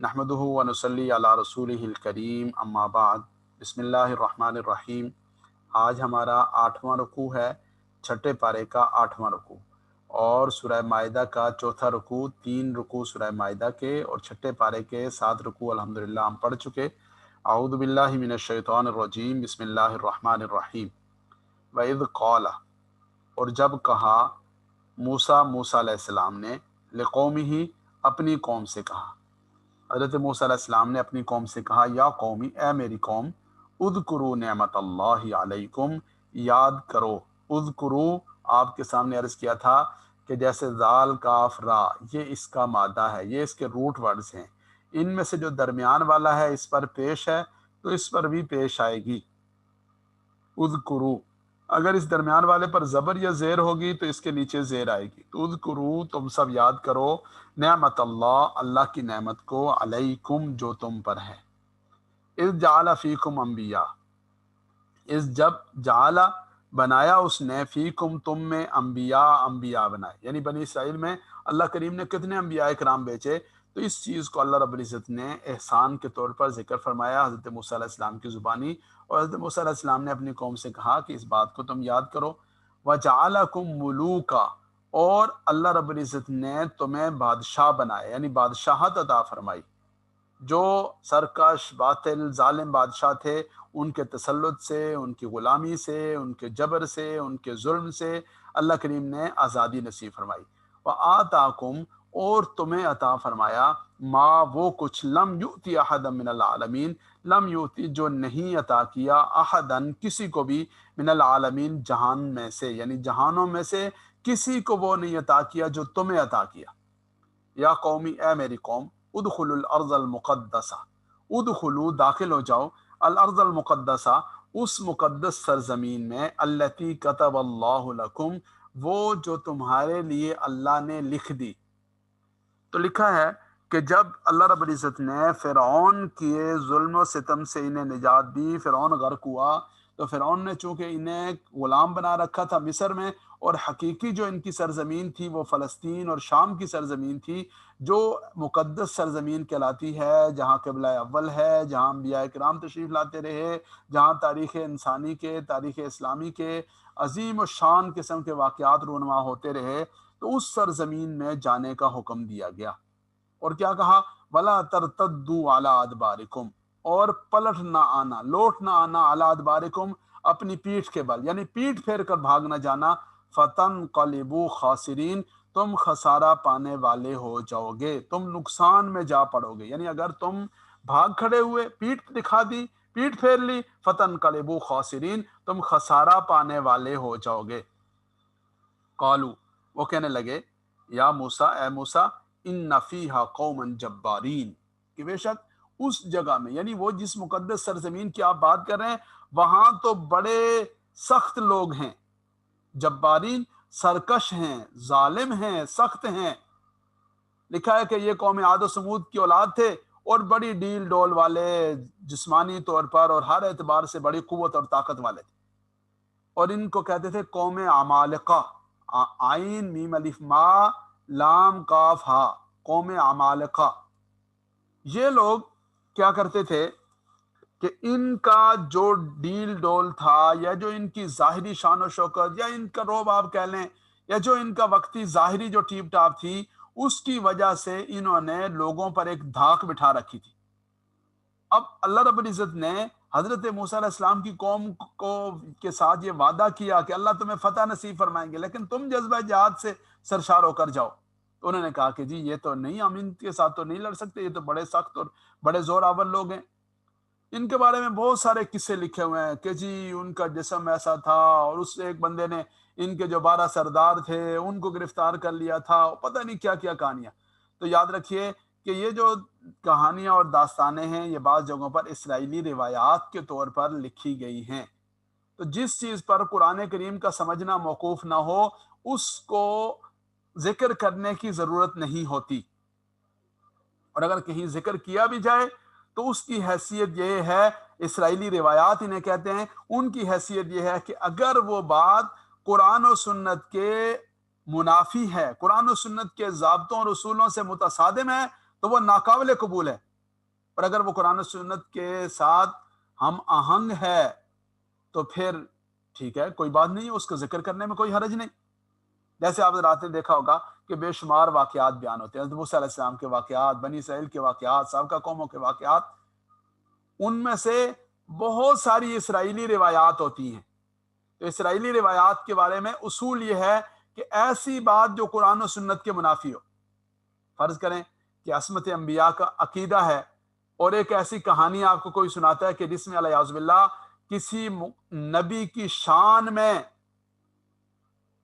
نحمدہ و نصلی علی رسولہ الکریم اما بعد بسم اللہ الرحمن الرحیم۔ آج ہمارا 8واں رکوع ہے، چھٹے پارے کا 8واں رکوع، اور سورہ مائدہ کا چوتھا رکوع۔ 3 رکوع سورہ مائدہ کے اور چھٹے پارے کے 7 رکوع الحمدللہ ہم پڑھ چکے۔ اعوذ باللہ من الشیطان الرجیم، بسم اللہ الرحمن الرحیم۔ وَإِذْ قَالَ، اور جب کہا موسیٰ علیہ السلام نے، لقومہ، اپنی قوم سے کہا۔ حضرت موسیٰ علیہ السلام نے اپنی قوم سے کہا، یا قومی، اے میری قوم، اذکروا نعمت اللہ علیکم، یاد کرو۔ اذکروا آپ کے سامنے عرض کیا تھا کہ جیسے ذال کاف را، یہ اس کا مادہ ہے، یہ اس کے روٹ ورڈز ہیں، ان میں سے جو درمیان والا ہے اس پر پیش ہے تو اس پر بھی پیش آئے گی۔ اذکروا، اگر اس درمیان والے پر زبر یا زیر ہوگی تو اس کے نیچے زیر آئے گی۔ تو اذکروا، تم سب یاد کرو، نعمت اللہ، اللہ کی نعمت کو، علیکم، جو تم پر ہے۔ اذ جعل فیکم انبیاء، اس جب جعل بنایا اس نے، فیکم تم میں، انبیاء بنائے، یعنی بنی اسرائیل میں اللہ کریم نے کتنے انبیاء کرام بھیجے، تو اس چیز کو اللہ رب العزت نے احسان کے طور پر ذکر فرمایا حضرت موسیٰ علیہ السلام کی زبانی، اور حضرت موسیٰ علیہ السلام نے اپنی قوم سے کہا کہ اس بات کو تم یاد کرو۔ وَجَعَلَكُم مُلُوكًا، اور اللہ رب العزت نے تمہیں بادشاہ بنایا، یعنی بادشاہت عطا فرمائی۔ جو سرکش، باطل، ظالم بادشاہ تھے، ان کے تسلط سے، ان کی غلامی سے، ان کے جبر سے، ان کے ظلم سے اللہ کریم نے آزادی نصیب فرمائی۔ وَآتَاكُمْ، اور تمہیں عطا فرمایا، ما وہ کچھ، لم یؤتی احدا من العالمین، لم یؤتی جو نہیں عطا کیا، احدن کسی کو بھی، من العالمین جہان میں سے، یعنی جہانوں میں سے کسی کو وہ نہیں عطا کیا جو تمہیں عطا کیا۔ یا قومی، اے میری قوم، ادخلوا الارض المقدسہ، ادخلوا داخل ہو جاؤ، الارض المقدسہ اس مقدس سرزمین میں، التی کتب اللہ لکم، وہ جو تمہارے لیے اللہ نے لکھ دی۔ تو لکھا ہے کہ جب اللہ رب العزت نے فرعون کیے ظلم و ستم سے انہیں نجات دی، فرعون غرق ہوا، تو فرعون نے چونکہ انہیں غلام بنا رکھا تھا مصر میں، اور حقیقی جو ان کی سرزمین تھی وہ فلسطین اور شام کی سرزمین تھی، جو مقدس سرزمین کہلاتی ہے، جہاں قبلہ اول ہے، جہاں انبیاء کرام تشریف لاتے رہے، جہاں تاریخ انسانی کے، تاریخ اسلامی کے عظیم و شان قسم کے واقعات رونما ہوتے رہے، تو اس سرزمین میں جانے کا حکم دیا گیا۔ اور کیا کہا، وَلَا تَرْتَدُّوا عَلَىٰ أَدْبَارِكُمْ، اور پلٹ نہ آنا، لوٹ نہ آنا، عَلَىٰ أَدْبَارِكُمْ اپنی پیٹھ کے بل، یعنی پیٹھ پھیر کر بھاگ نہ جانا، فَتَنْقَلِبُوا خَاسِرِينَ، تم خسارہ پانے والے ہو جاؤ گے، تم نقصان میں جا پڑو گے۔ یعنی اگر تم بھاگ کھڑے ہوئے، پیٹھ دکھا دی، پیٹھ پھیر لی، فَتَنْقَلِبُوا خَاسِرِينَ، تم خسارہ پانے والے ہو جاؤ گے۔ قالو، وہ کہنے لگے، یا موسیٰ، اے موسیٰ، ان فیہا قوما جبارین، کہ بے شک اس جگہ میں، یعنی وہ جس مقدس سرزمین کی آپ بات کر رہے ہیں، وہاں تو بڑے سخت لوگ ہیں، جبارین، سرکش ہیں، ظالم ہیں، سخت ہیں۔ لکھا ہے کہ یہ قوم عاد و سمود کی اولاد تھے، اور بڑی ڈیل ڈول والے، جسمانی طور پر اور ہر اعتبار سے بڑی قوت اور طاقت والے تھے، اور ان کو کہتے تھے قوم عمالقہ، عین میم الف ما لام کاف ہا، قوم عمالقہ۔ یہ لوگ کیا کرتے تھے کہ ان کا جو ڈیل ڈول تھا، یا جو ان کی ظاہری شان و شوکت، یا ان کا روب آپ کہہ لیں، یا جو ان کا وقتی ظاہری جو ٹیپ ٹاپ تھی، اس کی وجہ سے انہوں نے لوگوں پر ایک دھاک بٹھا رکھی تھی۔ اب اللہ رب العزت نے حضرت موسیٰ علیہ السلام کی قوم کو کے ساتھ یہ وعدہ کیا کہ اللہ تمہیں فتح نصیب فرمائیں گے، لیکن تم جذبہ جہاد سے سرشار ہو کر جاؤ۔ تو انہوں نے کہا کہ جی یہ تو نہیں، ہم ان کے ساتھ تو نہیں لڑ سکتے، یہ تو بڑے سخت اور بڑے زور آور لوگ ہیں۔ ان کے بارے میں بہت سارے قصے لکھے ہوئے ہیں کہ جی ان کا جسم ایسا تھا، اور اس ایک بندے نے ان کے جو 12 سردار تھے ان کو گرفتار کر لیا تھا، پتہ نہیں کیا کیا کہانیاں۔ تو یاد رکھیے کہ یہ جو کہانیاں اور داستانیں ہیں، یہ بعض جگہوں پر اسرائیلی روایات کے طور پر لکھی گئی ہیں۔ تو جس چیز پر قرآن کریم کا سمجھنا موقوف نہ ہو، اس کو ذکر کرنے کی ضرورت نہیں ہوتی، اور اگر کہیں ذکر کیا بھی جائے تو اس کی حیثیت یہ ہے، اسرائیلی روایات انہیں کہتے ہیں، ان کی حیثیت یہ ہے کہ اگر وہ بات قرآن و سنت کے منافی ہے، قرآن و سنت کے ضابطوں اور اصولوں سے متصادم ہے، تو وہ ناقابل قبول ہے۔ اور اگر وہ قرآن و سنت کے ساتھ ہم آہنگ ہے تو پھر ٹھیک ہے، کوئی بات نہیں، اس کا ذکر کرنے میں کوئی حرج نہیں۔ جیسے آپ رات نے دیکھا ہوگا کہ بے شمار واقعات بیان ہوتے ہیں، حضرت موسیٰ علیہ السلام کے واقعات، بنی اسرائیل کے واقعات، سابقہ قوموں کے واقعات، ان میں سے بہت ساری اسرائیلی روایات ہوتی ہیں۔ تو اسرائیلی روایات کے بارے میں اصول یہ ہے کہ ایسی بات جو قرآن و سنت کے منافی ہو، فرض کریں کہ عصمت انبیاء کا عقیدہ ہے اور ایک ایسی کہانی آپ کو کوئی سناتا ہے کہ جس میں علیہ باللہ کسی نبی کی شان میں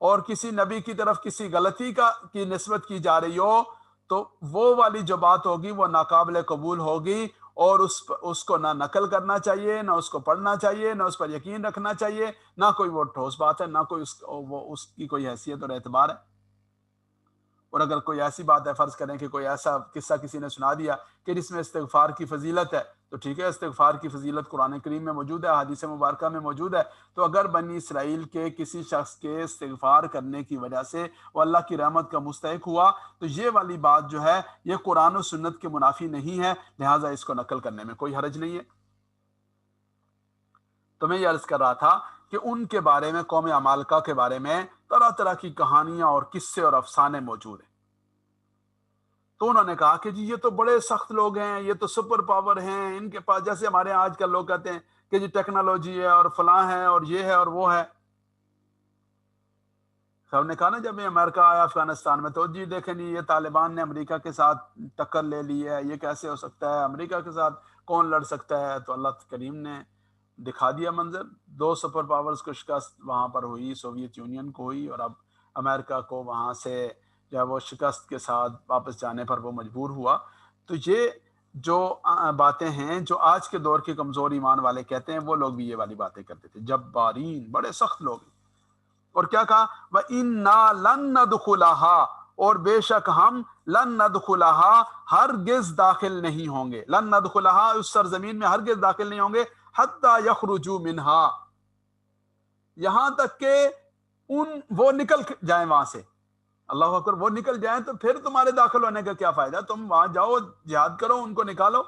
اور کسی نبی کی طرف کسی غلطی کی نسبت کی جا رہی ہو، تو وہ والی جو بات ہوگی وہ ناقابل قبول ہوگی، اور اس کو نہ نقل کرنا چاہیے، نہ اس کو پڑھنا چاہیے، نہ اس پر یقین رکھنا چاہیے، نہ کوئی وہ ٹھوس بات ہے، نہ کوئی اس کی کوئی حیثیت اور اعتبار ہے۔ اور اگر کوئی ایسی بات ہے، فرض کریں کہ کوئی ایسا قصہ کسی نے سنا دیا کہ جس میں استغفار کی فضیلت ہے، تو ٹھیک ہے، استغفار کی فضیلت قرآن کریم میں موجود ہے، حدیث مبارکہ میں موجود ہے۔ تو اگر بنی اسرائیل کے کسی شخص کے استغفار کرنے کی وجہ سے وہ اللہ کی رحمت کا مستحق ہوا، تو یہ والی بات جو ہے یہ قرآن و سنت کے منافی نہیں ہے، لہٰذا اس کو نقل کرنے میں کوئی حرج نہیں ہے۔ تو میں یہ عرض کر رہا تھا کہ ان کے بارے میں، قوم عمالقہ کے بارے میں طرح طرح کی کہانیاں اور قصے اور افسانے موجود ہیں۔ تو انہوں نے کہا کہ جی یہ تو بڑے سخت لوگ ہیں، یہ تو سپر پاور ہیں، ان کے پاس، جیسے ہمارے آج کل لوگ کہتے ہیں کہ جی ٹیکنالوجی ہے اور فلاں ہے اور یہ ہے اور وہ ہے۔ صاحب نے کہا نا جب یہ امریکہ آیا افغانستان میں، تو جی دیکھیں جی یہ طالبان نے امریکہ کے ساتھ ٹکر لے لی ہے، یہ کیسے ہو سکتا ہے، امریکہ کے ساتھ کون لڑ سکتا ہے؟ تو اللہ کریم نے دکھا دیا منظر، دو سپر پاورز کو شکست وہاں پر ہوئی، سوویت یونین کو ہوئی، اور اب امریکہ کو وہاں سے جو ہے وہ شکست کے ساتھ واپس جانے پر وہ مجبور ہوا۔ تو یہ جو باتیں ہیں جو آج کے دور کے کمزور ایمان والے کہتے ہیں، وہ لوگ بھی یہ والی باتیں کرتے تھے، جبارین، بڑے سخت لوگ۔ اور کیا کہا؟ وَإِنَّا لَن نَدْخُلَهَا، اور بے شک ہم لن ندخلها، ہرگز داخل نہیں ہوں گے، لن ندخلها، اس سرزمین میں ہرگز داخل نہیں ہوں گے، حتی یخرجوا منها، یہاں تک کہ وہ نکل جائیں وہاں سے۔ اللہ اکبر، وہ نکل جائیں تو پھر تمہارے داخل ہونے کا کیا فائدہ؟ تم وہاں جاؤ، جہاد کرو، ان کو نکالو۔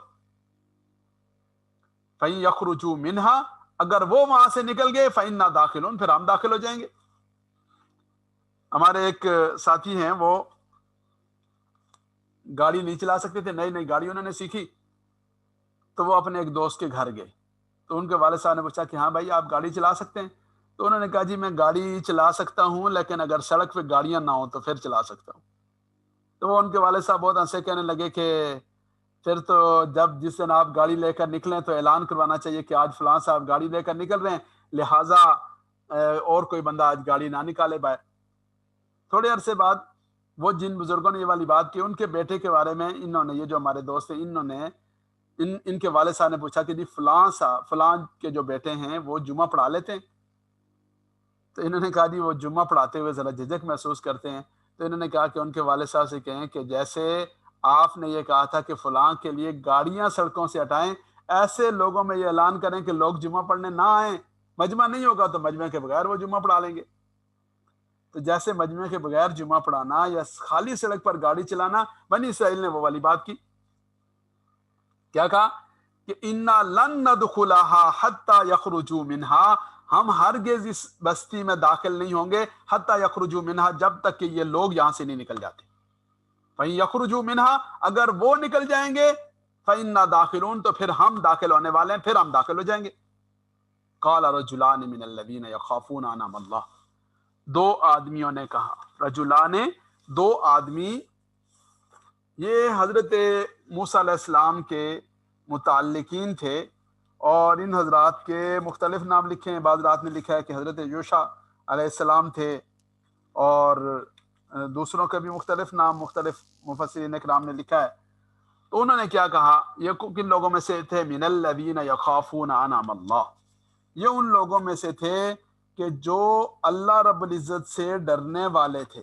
فَإِن يَخْرُجُوا مِنْهَا، اگر وہ وہاں سے نکل گئے، فَإِنَّا دَاخِلُونَ، پھر ہم داخل ہو جائیں گے۔ ہمارے ایک ساتھی ہیں، وہ گاڑی نہیں چلا سکتے تھے، نئی نئی گاڑی انہوں نے سیکھی، تو وہ اپنے ایک دوست کے گھر گئے، تو ان کے والد صاحب نے پوچھا کہ ہاں بھائی آپ گاڑی چلا سکتے ہیں؟ تو انہوں نے کہا جی میں گاڑی چلا سکتا ہوں، لیکن اگر سڑک پہ گاڑیاں نہ ہوں تو پھر چلا سکتا ہوں۔ تو وہ ان کے والد صاحب بہت ہنسے، کہنے لگے کہ پھر تو جس دن آپ گاڑی لے کر نکلیں تو اعلان کروانا چاہیے کہ آج فلاں صاحب گاڑی لے کر نکل رہے ہیں، لہٰذا اور کوئی بندہ آج گاڑی نہ نکالے باہر۔ تھوڑے عرصے بعد وہ جن بزرگوں نے یہ والی بات کی، ان کے بیٹے کے بارے میں انہوں نے، یہ جو ہمارے دوست ہیں، انہوں نے ان کے والد صاحب نے پوچھا کہ جی فلاں کے جو بیٹے ہیں وہ جمعہ پڑھا لیتے ہیں؟ تو انہوں نے کہا جی وہ جمعہ پڑھاتے ہوئے ذرا جھجک محسوس کرتے ہیں۔ تو انہوں نے کہا کہ ان کے والد صاحب سے کہیں کہ جیسے آپ نے یہ کہا تھا کہ فلاں کے لیے گاڑیاں سڑکوں سے ہٹائیں، ایسے لوگوں میں یہ اعلان کریں کہ لوگ جمعہ پڑھنے نہ آئیں، مجمع نہیں ہوگا تو مجمع کے بغیر وہ جمعہ پڑھا لیں گے۔ تو جیسے مجمع کے بغیر جمعہ پڑھانا یا خالی سڑک پر گاڑی چلانا، بنی اسرائیل نے وہ والی بات کی، کیا کہا کہ اِنَّا لَن نَدْخُلَهَا حَتَّى يَخْرُجُوا مِنْهَا، ہم ہرگز اس بستی میں داخل نہیں ہوں گے، حَتَّى يَخْرُجُوا مِنْهَا، جب تک کہ یہ لوگ یہاں سے نہیں نکل جاتے۔ فَإِن يَخْرُجُوا مِنْهَا، اگر وہ نکل جائیں گے، فَإِنَّا دَاخِلُونَ، تو پھر ہم داخل ہونے والے ہیں، پھر ہم داخل ہو جائیں گے۔ قَالَ رَجُلَانِ مِنَ الَّذِينَ يَخَافُونَ أَنْعَمَ اللَّهُ، دو آدمیوں نے کہا، رجلان، دو آدمی، یہ حضرت موسیٰ علیہ السلام کے متعلقین تھے، اور ان حضرات کے مختلف نام لکھے ہیں، بعض رات میں لکھا ہے کہ حضرت یوشع علیہ السلام تھے، اور دوسروں کے بھی مختلف نام مختلف مفسرین اکرام نے لکھا ہے۔ تو انہوں نے کیا کہا، یہ کن لوگوں میں سے تھے؟ من الذین یخافون انعام اللہ، یہ ان لوگوں میں سے تھے کہ جو اللہ رب العزت سے ڈرنے والے تھے،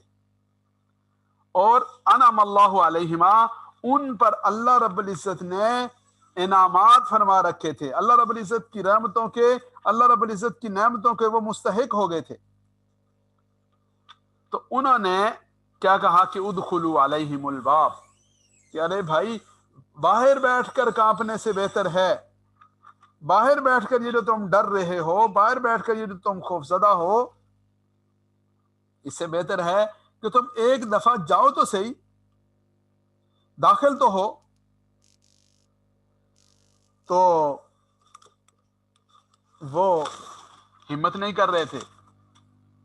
اور انعم اللہ علیہما، ان پر اللہ رب العزت نے انعامات فرما رکھے تھے، اللہ رب العزت کی رحمتوں کے، اللہ رب العزت کی نعمتوں کے وہ مستحق ہو گئے تھے۔ تو انہوں نے کیا کہا کہ ادخلوا علیہم الباب، کہ ارے بھائی باہر بیٹھ کر کانپنے سے بہتر ہے، باہر بیٹھ کر یہ جو تم ڈر رہے ہو، باہر بیٹھ کر یہ جو تم خوفزدہ ہو، اس سے بہتر ہے کہ تم ایک دفعہ جاؤ تو صحیح، داخل تو ہو۔ تو وہ ہمت نہیں کر رہے تھے،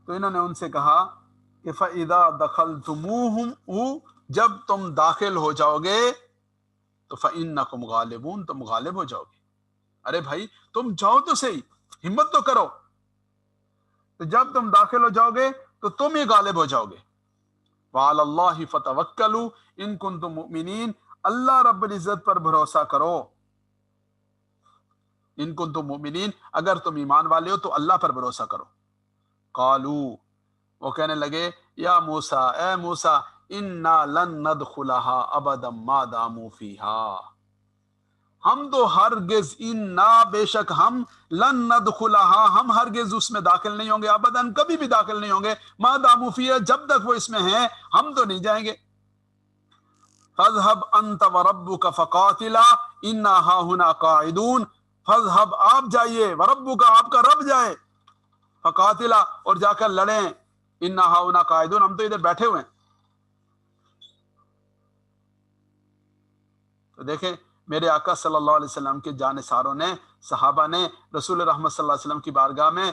تو انہوں نے ان سے کہا کہ فَإِذَا دَخَلْتُمُوهُمْ، جب تم داخل ہو جاؤ گے تو فَإِنَّكُمْ غَالِبُونَ، تم غالب ہو جاؤ گے۔ ارے بھائی تم جاؤ تو صحیح، ہمت تو کرو، تو جب تم داخل ہو جاؤ گے تو تم ہی غالب ہو جاؤ گے۔ وَعَلَى اللَّهِ فَتَوَكَّلُوا إِن كُنتُم مُؤْمِنِينَ، اللہ رب العزت پر بھروسہ کرو، ان کنتم مؤمنین، اگر تم ایمان والے ہو تو اللہ پر بھروسہ کرو۔ قالوا، وہ کہنے لگے یا موسیٰ، اے موسیٰ، انا لن ندخلها ابدا ما داموا فیہا، ہم تو ہرگز، انا بے شک ہم، لن ندخلها، ہم ہرگز اس میں داخل نہیں ہوں گے، ابداً کبھی بھی داخل نہیں ہوں گے، ما داموا فیہا، جب تک وہ اس میں ہیں ہم تو نہیں جائیں گے۔ فاذهب انت وربك فقاتلا انا هاهنا قاعدون، فاذهب، آپ جائیے، وربک، آپ کا رب جائے، فقاتلا، اور جا کر لڑیں، انا هاهنا قاعدون، ہم تو ادھر بیٹھے ہوئے ہیں۔ تو دیکھیں میرے آقا صلی اللہ علیہ وسلم کے جانثاروں نے، صحابہ نے رسول رحمت صلی اللہ علیہ وسلم کی بارگاہ میں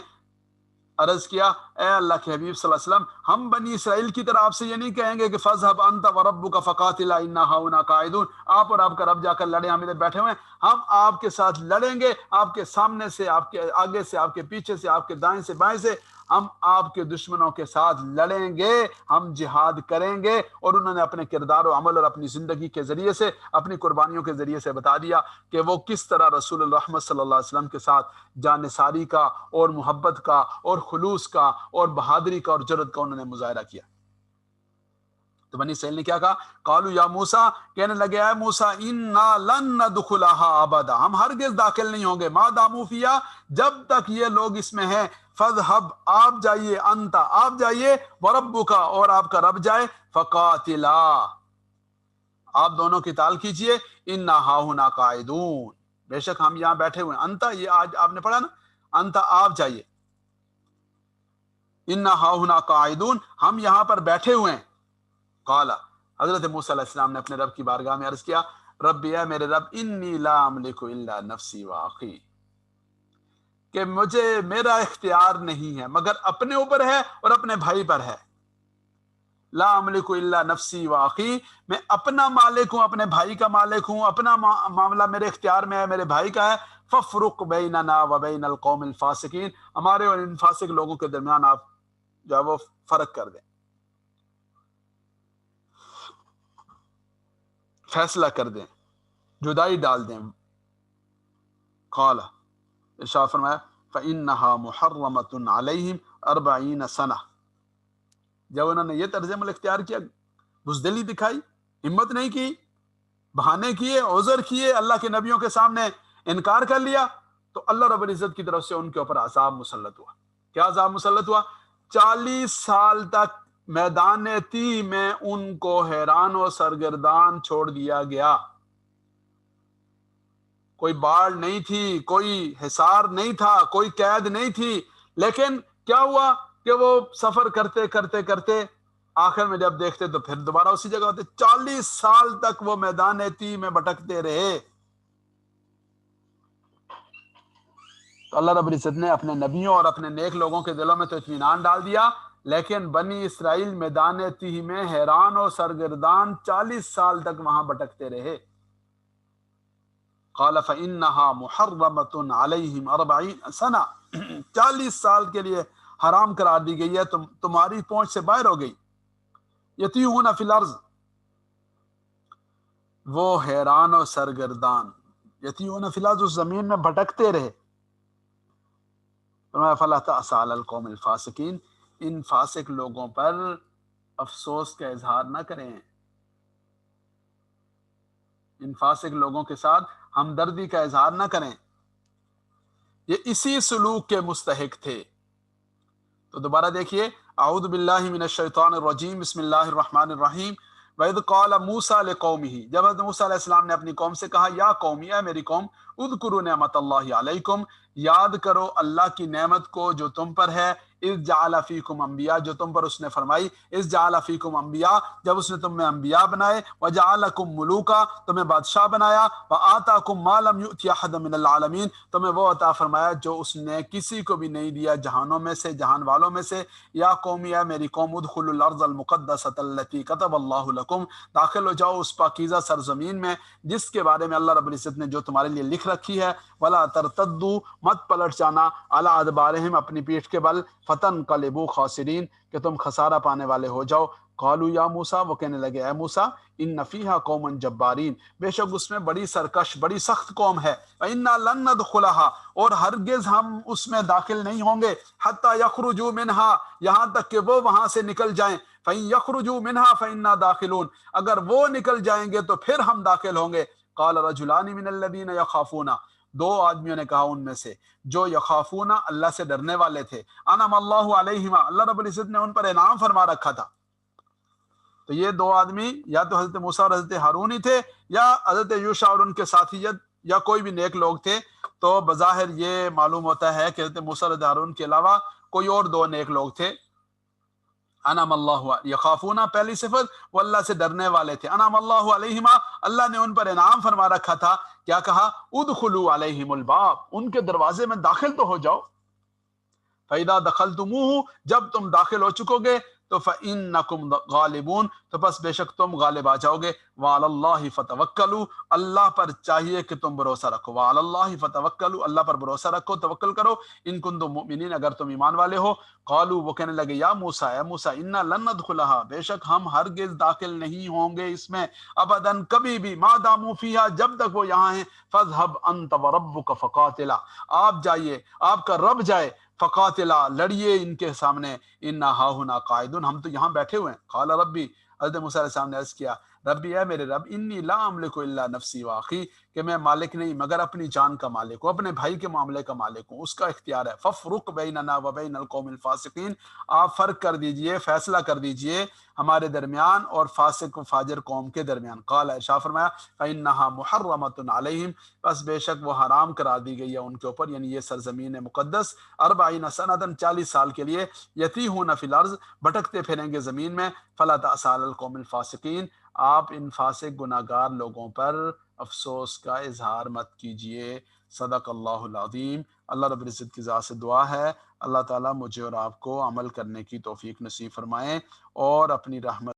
عرض کیا، اے اللہ کے حبیب صلی اللہ علیہ وسلم، ہم بنی اسرائیل کی طرح آپ سے یہ نہیں کہیں گے کہ فَاذْهَبْ أَنْتَ وَرَبُّكَ فَقَاتِلَا إِنَّا هَاهُنَا قَاعِدُونَ، آپ اور آپ کا رب جا کر لڑیں، ہم ادھر بیٹھے ہوئے ہیں۔ ہم آپ کے ساتھ لڑیں گے، آپ کے سامنے سے، آپ کے آگے سے، آپ کے پیچھے سے، آپ کے دائیں سے بائیں سے، ہم آپ کے دشمنوں کے ساتھ لڑیں گے، ہم جہاد کریں گے۔ اور انہوں نے اپنے کردار و عمل اور اپنی زندگی کے ذریعے سے، اپنی قربانیوں کے ذریعے سے بتا دیا کہ وہ کس طرح رسول الرحمت صلی اللہ علیہ وسلم کے ساتھ جانثاری کا اور محبت کا اور خلوص کا اور بہادری کا اور جرأت کا انہوں نے مظاہرہ کیا۔ تو بنی اسرائیل نے کیا کہا؟ قالوا یا موسیٰ، کہنے لگے اے موسیٰ، انا لن ندخلها ابدا، ہم ہرگز داخل نہیں ہوں گے، ما داموا فیہا، جب تک یہ لوگ اس میں ہیں، فاذهب، آپ جائیے، انت، آپ جائیے، وربک، اور آپ کا رب جائے، فقاتلا، آپ دونوں قتال کیجئے، انا ہاہنا قاعدون، بے شک ہم یہاں بیٹھے ہوئے ہیں، انت، یہ آج آپ نے پڑھا نا، انت، آپ جائیے، انا ہاہنا قاعدون، ہم یہاں پر بیٹھے ہوئے ہیں۔ قال، حضرت موسیٰ علیہ السلام نے اپنے رب کی بارگاہ میں عرض کیا، ربی، اے میرے رب، انی لا املک الا نفسی و اخی، کہ مجھے، میرا اختیار نہیں ہے مگر اپنے اوپر ہے اور اپنے بھائی پر ہے۔ لا املک الا نفسی و اخی، میں اپنا مالک ہوں، اپنے بھائی کا مالک ہوں، اپنا معاملہ میرے اختیار میں ہے، میرے بھائی کا ہے۔ ففرق بیننا و بین القوم الفاسقین، ہمارے اور ان فاسق لوگوں کے درمیان آپ جو ہے وہ فرق کر دیں، فیصلہ کر دیں، جدائی ڈال دیں۔ قال، ارشاد فرمایا، فإنها محرمۃ علیہم 40 سنہ، جب انہوں نے یہ طرز عمل اختیار کیا، بزدلی دکھائی، ہمت نہیں کی، بہانے کیے، عذر کیے، اللہ کے نبیوں کے سامنے انکار کر لیا، تو اللہ رب العزت کی طرف سے ان کے اوپر عذاب مسلط ہوا۔ کیا عذاب مسلط ہوا؟ 40 سال تک میدان تیہ میں ان کو حیران و سرگردان چھوڑ دیا گیا، کوئی باڑ نہیں تھی، کوئی حصار نہیں تھا، کوئی قید نہیں تھی، لیکن کیا ہوا کہ وہ سفر کرتے کرتے کرتے آخر میں جب دیکھتے تو پھر دوبارہ اسی جگہ ہوتے۔ 40 سال تک وہ میدان تیہ میں بھٹکتے رہے۔ تو اللہ رب العزت نے اپنے نبیوں اور اپنے نیک لوگوں کے دلوں میں تو اطمینان ڈال دیا، لیکن بنی اسرائیل میدان تیہ میں حیران و سرگردان 40 سال تک وہاں بھٹکتے رہے۔ قال فإنها محرمۃ علیہم 40 سنہ، 40 سال کے لیے حرام قرار دی گئی ہے، تمہاری پہنچ سے باہر ہو گئی۔ یتیہون فی الارض، وہ حیران و سرگردان، یتیہون فی الارض، اس زمین میں بھٹکتے رہے۔ فرمایا فلا تأس علی القوم الفاسقین، ان فاسق لوگوں پر افسوس کا اظہار نہ کریں، ان فاسق لوگوں کے ساتھ ہمدردی کا اظہار نہ کریں، یہ اسی سلوک کے مستحق تھے۔ تو دوبارہ دیکھیے، اعوذ باللہ من الشیطان الرجیم، بسم اللہ الرحمن الرحیم، وَإِذْ قَالَ مُوسَىٰ لِقَوْمِهِ، جب حضرت موسیٰ علیہ السلام نے اپنی قوم سے کہا یا قومی، اے میری قوم، اذکروا نعمت اللہ علیکم، یاد کرو اللہ کی نعمت کو جو تم پر ہے، اذ جعل فیکم انبیاء، جو تم پر اس نے فرمائی، اذ جعل فیکم انبیاء، جب اس نے تم میں انبیاء بنائے، وجعلکم ملوکا، تمہیں بادشاہ بنایا، وآتاکم ما لم یؤت احدا من العالمین، تمہیں وہ عطا فرمایا جو اس نے کسی کو بھی نہیں دیا جہانوں میں سے، جہان والوں میں سے، یا قومی، اے میری قوم، ادخلوا الارض المقدسۃ التي كتب اللہ لکم، داخل ہو جاؤ اس پاکیزہ سرزمین میں جس کے بارے میں اللہ رب العزت نے جو تمہارے لیے لکھ رکھی ہے، ولا ترتدوا، مت پلٹ جانا، علی ادبارہم، اپنی پیٹھ کے بل، فتنقلبوا خاسرین، کہ تم خسارہ پانے والے ہو جاؤ۔ قالوا یا موسیٰ، وہ کہنے لگے اے موسیٰ، ان فیہا قوما جبارین، بے شک اس میں بڑی سرکش، بڑی سخت قوم ہے، وَإِنَّا لَن نَدْخُلَهَا، اور ہرگز ہم اس میں داخل نہیں ہوں گے، حتی یخرجوا منہا، یہاں تک کہ وہ وہاں سے نکل جائیں، فَإِن يَخْرُجُوا مِنْهَا فَإِنَّا دَاخِلُونَ، اگر وہ نکل جائیں گے تو پھر ہم داخل ہوں گے۔ قال رجلان من الذین یخافون، دو آدمیوں نے کہا ان میں سے جو یخافون، اللہ سے ڈرنے والے تھے، انعم اللہ علیہما، اللہ رب العزت نے ان پر انعام فرما رکھا تھا۔ تو یہ دو آدمی یا تو حضرت موسیٰ اور حضرت ہارون ہی تھے، یا حضرت یوشع اور ان کے ساتھیت، یا کوئی بھی نیک لوگ تھے۔ تو بظاہر یہ معلوم ہوتا ہے کہ حضرت موسیٰ اور حضرت ہارون کے علاوہ کوئی اور دو نیک لوگ تھے۔ انعم اللہ، یخافون پہلی صفت، وہ اللہ سے ڈرنے والے تھے، انعم اللہ علیہما، اللہ نے ان پر انعام فرما رکھا تھا۔ کیا کہا؟ ادخلوا علیہم الباب، ان کے دروازے میں داخل تو ہو جاؤ۔ فَإِذَا دَخَلْتُمُوهُ، جب تم داخل ہو چکو گے تو فَإِنَّكُمْ غَالِبُونَ، تو بس بے شک تم غالب آ جاؤ گے۔ وَعَلَى اللَّهِ فَتَوَكَّلُوا، اللہ پر چاہیے کہ تم بھروسہ رکھو۔ وَعَلَى اللَّهِ فَتَوَكَّلُوا، اللہ پر بھروسہ رکھو، توکل کرو، ان کنتم مؤمنین، اگر تم ایمان والے ہو۔ قالوا، وہ کہنے لگے یا موسیٰ، اے موسیٰ، انا لن ندخلها، بے شک ہم ہرگز داخل نہیں ہوں گے اس میں، ابداً، کبھی بھی، ما داموا فیہا، جب تک وہ یہاں ہیں، فاذهب انت وربک فقاتلا، آپ جائیے، آپ کا رب جائے، فقاتلا، لڑیے ان کے سامنے، انا ہاہنا قاعدون، ہم تو یہاں بیٹھے ہوئے ہیں۔ قال ربی، حضرت موسیٰ علیہ السلام نے عرض کیا، ربی، اے میرے رب، انی لا املک الا نفسی واخی، کہ میں مالک نہیں مگر اپنی جان کا مالک ہوں، اپنے بھائی کے معاملے کا مالک ہوں، اس کا اختیار ہے۔ ففرق بیننا وبین القوم الفاسقین، آپ فرق کر دیجئے، فیصلہ کر دیجئے ہمارے درمیان اور فاسق و فاجر قوم کے درمیان۔ قال، ارشاد فرمایا، فإنها محرمۃ علیہم، بس بے شک وہ حرام قرار دی گئی ہے ان کے اوپر، یعنی یہ سرزمین مقدس، 40 سنۃ، 40 سال کے لیے، یتیہون فی الارض، بھٹکتے پھریں گے زمین میں، فلا تأس علی القوم الفاسقین، آپ ان فاسق گناہگار لوگوں پر افسوس کا اظہار مت کیجئے۔ صدق اللہ العظیم۔ اللہ رب العزت کی ذات سے دعا ہے اللہ تعالیٰ مجھے اور آپ کو عمل کرنے کی توفیق نصیب فرمائیں اور اپنی رحمت